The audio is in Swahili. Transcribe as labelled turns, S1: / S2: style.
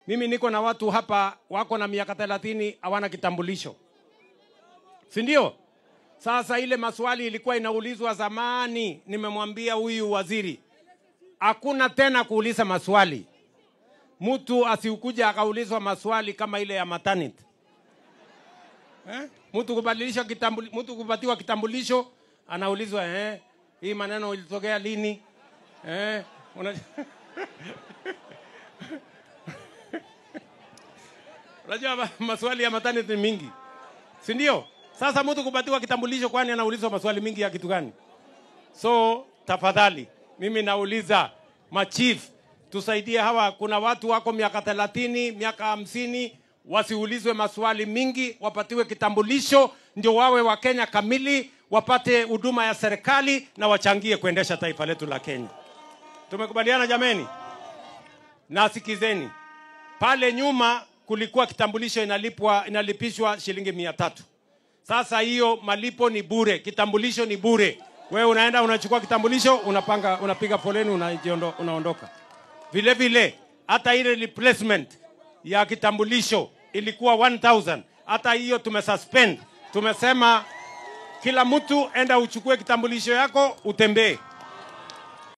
S1: Mimi niko na watu hapa wako na miaka 30 hawana kitambulisho. Si ndio? Sasa ile maswali ilikuwa inaulizwa zamani, nimemwambia huyu waziri, hakuna tena kuuliza maswali. Mtu asiukuja akaulizwa maswali kama ile ya maternity. Mtu kubadilisha kitambulisho, mtu kupatiwa kitambulisho anaulizwa hii maneno ilitokea lini? Unajua maswali ya maternity ni mingi. Si ndio? Sasa mtu kupatiwa kitambulisho kwani anaulizwa maswali mingi ya kitu gani? So tafadhali mimi nauliza machief tusaidie hawa, kuna watu wako miaka 30, miaka 50 wasiulizwe maswali mingi, wapatiwe kitambulisho ndio wawe wa Kenya kamili, wapate huduma ya serikali na wachangie kuendesha taifa letu la Kenya. Tumekubaliana jameni? Na sikizeni. Pale nyuma kulikuwa kitambulisho inalipishwa shilingi 300. Sasa hiyo malipo ni bure, kitambulisho ni bure. Wewe unaenda unachukua kitambulisho, unapiga foleni unaondoka. Vile vile hata ile replacement ya kitambulisho ilikuwa 1000. Hata hiyo tumesuspend. Tumesema kila mtu enda uchukue kitambulisho yako utembee.